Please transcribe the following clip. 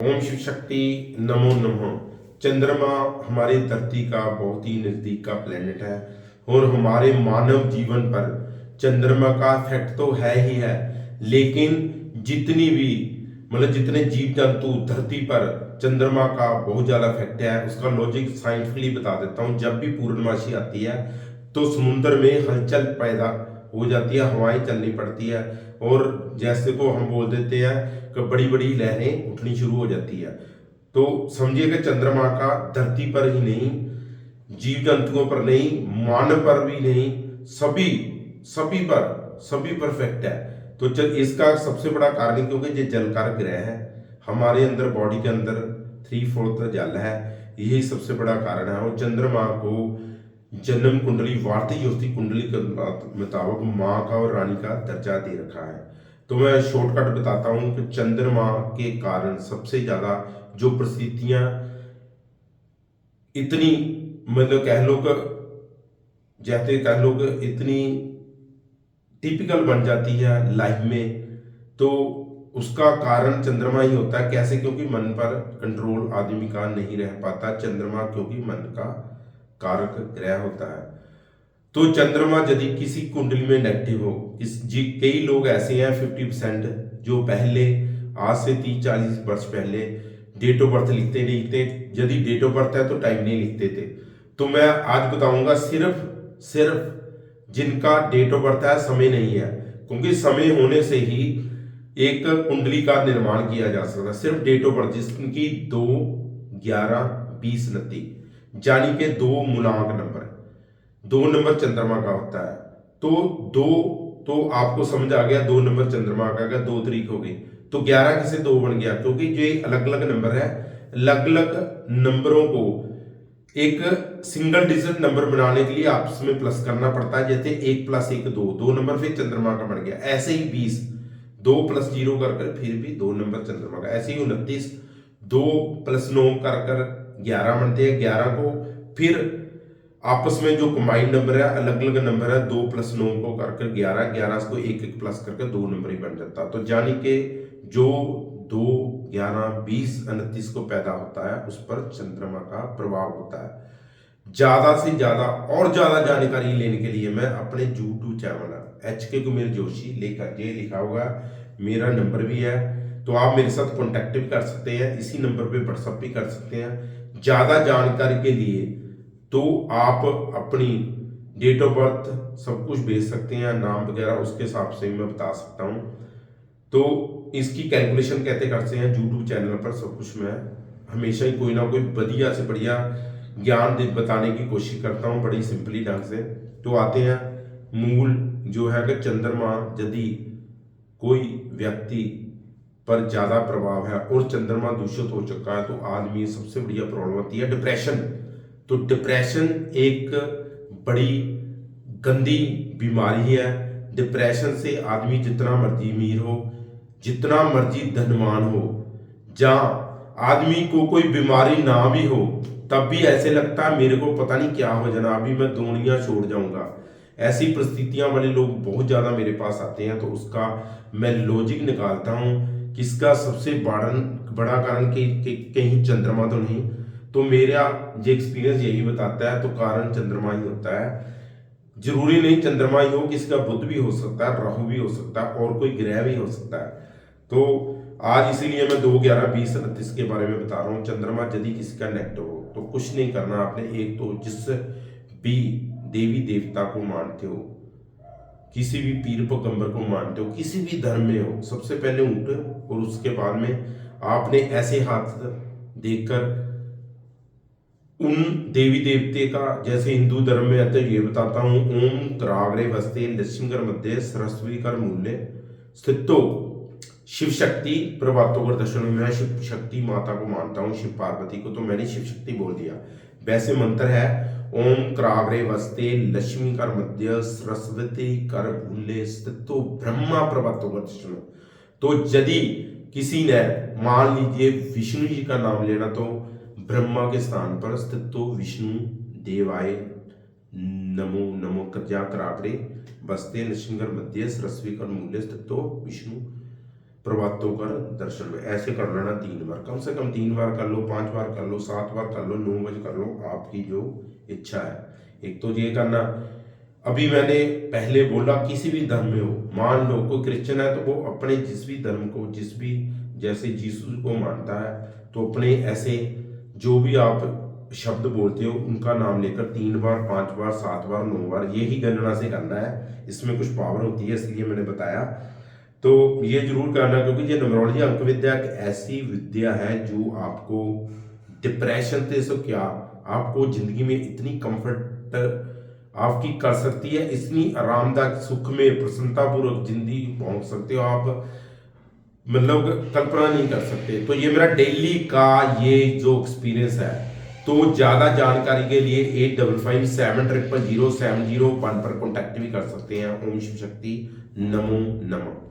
ओम शिव शक्ति नमो नमः। चंद्रमा हमारे धरती का बहुत ही नजदीक का प्लेनेट है और हमारे मानव जीवन पर चंद्रमा का इफेक्ट तो है ही है। लेकिन जितनी भी जितने जीव जंतु धरती पर चंद्रमा का बहुत ज्यादा इफेक्ट है, उसका लॉजिक साइंटिफिकली बता देता हूँ। जब भी पूर्णमासी आती है तो समुद्र में हलचल पैदा हो जाती है, हवाएं चलनी पड़ती है और जैसे को हम बोल देते हैं कि बड़ी बड़ी लहरें उठनी शुरू हो जाती है। तो समझिए कि चंद्रमा का धरती पर ही नहीं, जीव जंतुओं पर नहीं, मानव पर भी नहीं, सभी सभी पर इफेक्ट है। तो इसका सबसे बड़ा कारण क्योंकि ये जलकार ग्रह है, हमारे अंदर बॉडी के अंदर 3/4 जल है, यही सबसे बड़ा कारण है। और चंद्रमा को जन्म कुंडली वार्ती ज्योति कुंडली के मुताबिक माँ का और रानी का दर्जा दे रखा है। तो मैं शॉर्टकट बताता हूँ कि चंद्रमा के कारण सबसे ज्यादा जो परिस्थितियां इतनी कह लो कि जैसे कह लो कि इतनी टिपिकल बन जाती है लाइफ में, तो उसका कारण चंद्रमा ही होता है। कैसे? क्योंकि मन पर कंट्रोल आदमी का नहीं रह पाता चंद्रमा, क्योंकि मन का कारक ग्रह होता है। तो चंद्रमा यदि किसी कुंडली में नेगेटिव हो, कई लोग ऐसे हैं 50% जो पहले आज से 30-40 वर्ष पहले डेट ऑफ बर्थ लिखते नहीं लिखते, यदि डेट ऑफ बर्थ है तो टाइम नहीं लिखते थे। तो मैं आज बताऊंगा सिर्फ सिर्फ जिनका डेट ऑफ बर्थ है, समय नहीं है, क्योंकि समय होने से ही एक कुंडली का निर्माण किया जा सकता है। सिर्फ डेट ऑफ बर्थ जिसकी 2, 11, 20, 29 यानी कि 2 मूलांक नंबर, 2 नंबर चंद्रमा का होता है। तो 2 तो आपको समझ आ गया, 2 नंबर चंद्रमा का अगर 2 तारीख हो गई तो 11 कैसे 2 बन गया? क्योंकि जो अलग अलग नंबर है, अलग अलग नंबरों को एक सिंगल डिजिट नंबर बनाने के लिए आपस में प्लस करना पड़ता है। जैसे 1 + 1 2 नंबर फिर चंद्रमा का बन गया। ऐसे ही 20 2 + 0 कर फिर भी 2 नंबर चंद्रमा का। ऐसे ही 29 2 + 9 कर 11 बनते हैं। 11 को फिर आपस में जो कंबाइंड नंबर है, अलग अलग नंबर है, 2 + 9 को करके 11, 11 को 1 प्लस करके 2 नंबर ही बन जाता। तो यानी कि जो 2, 11, 20, 29 को पैदा होता है उस पर चंद्रमा का प्रभाव होता है। ज्यादा से ज्यादा और ज्यादा जानकारी लेने के लिए मैं अपने YouTube channel HK Kumer Joshi लेकर ये लिखा होगा, मेरा नंबर भी है, तो आप मेरे साथ कॉन्टेक्ट भी कर सकते हैं। इसी नंबर पे व्हाट्सअप भी कर सकते हैं। ज्यादा जानकारी के लिए तो आप अपनी डेट ऑफ बर्थ सब कुछ भेज सकते हैं, नाम वगैरह, उसके हिसाब से मैं बता सकता हूँ। तो इसकी कैलकुलेशन कैसे करते हैं यूट्यूब चैनल पर सब कुछ मैं हमेशा ही कोई ना कोई बढ़िया से बढ़िया ज्ञान बताने की कोशिश करता हूँ, बड़ी सिंपली ढंग से। तो आते हैं मूल जो है कि चंद्रमा यदि कोई व्यक्ति पर ज्यादा प्रभाव है और चंद्रमा दूषित हो चुका है तो आदमी सबसे बढ़िया प्रॉब्लम होती है डिप्रेशन। तो डिप्रेशन एक बड़ी गंदी बीमारी है। डिप्रेशन से आदमी जितना मर्जी अमीर हो, जितना मर्जी धनवान हो, जहां आदमी को कोई बीमारी ना भी हो तब भी ऐसे लगता है मेरे को पता नहीं क्या हो जाना, अभी मैं दुनिया छोड़ जाऊंगा। ऐसी परिस्थितियां वाले लोग बहुत ज्यादा मेरे पास आते हैं। तो उसका मैं लॉजिक निकालता हूं किसका सबसे बड़ा कारण कि कहीं चंद्रमा तो नहीं। तो मेरा ये एक्सपीरियंस यही बताता है, तो कारण चंद्रमा ही होता है। जरूरी नहीं चंद्रमा ही हो, किसी का बुध भी हो सकता है, राहु भी हो सकता है और कोई ग्रह भी हो सकता है। तो आज इसीलिए मैं 2, 11, 20, 29 के बारे में बता रहा हूँ। चंद्रमा यदि किसी का नेगेटिव हो तो कुछ नहीं करना आपने। एक तो जिस भी देवी देवता को मानते हो, किसी भी पीर पैगंबर को मानते हो, किसी भी धर्म में हो, सबसे पहले ऊँट और उसके बाद में आपने ऐसे हाथ देखकर उन देवी देवते का, जैसे हिंदू धर्म में है तो ये बताता हूं, ओम कराग्रे वस्ते लक्ष्मीकर मध्य सरस्वती कर मूल्य स्थितो शिव शक्ति प्रभातों कर दर्शन में। मैं शिव शक्ति माता को मानता हूँ, शिव पार्वती को, तो मैंने शिव शक्ति बोल दिया। वैसे मंत्र है ओम कराग्रे वस्ते लक्ष्मी कर मध्य सरस्वती कर मूल्य स्थितो ब्रह्मा प्रभातों कर दर्शन। तो यदि किसी ने मान लीजिए विष्णु जी का नाम लेना, तो ब्रह्मा के स्थान पर स्थित विष्णु देवाय नमो नमो कर्जा कराग्रे बस्ते नृसिंगर मध्य सरस्वी कर मूल्य स्थित विष्णु प्रभातों कर दर्शन में, ऐसे कर लेना 3 बार, कम से कम 3 बार कर लो, 5 बार कर लो, 7 बार कर लो, 9 बजे कर लो, आपकी जो इच्छा है। एक तो ये करना। अभी मैंने पहले बोला किसी भी धर्म में हो, मान लो कोई क्रिश्चियन है तो वो अपने जिस भी धर्म को, जिस भी जैसे यीशु को मानता है, तो अपने ऐसे जो भी आप शब्द बोलते हो उनका नाम लेकर 3 बार, 5 बार, 7 बार, 9 बार, यही गणना से करना है। इसमें कुछ पावर होती है, इसलिए मैंने बताया। तो ये जरूर करना, क्योंकि ये न्यूमरोलॉजी अंक विद्या एक ऐसी विद्या है जो आपको डिप्रेशन से तो क्या, आपको जिंदगी में इतनी कंफर्ट आपकी कर सकती है, इतनी आरामदायक सुख में प्रसन्नतापूर्वक जिंदगी पहुंच सकते हो आप, मतलब कल्पना नहीं कर सकते। तो ये मेरा डेली का ये जो एक्सपीरियंस है। तो ज़्यादा जानकारी के लिए 8557000701 पर कॉन्टैक्ट भी कर सकते हैं। ओम शिव शक्ति, नमो नमः।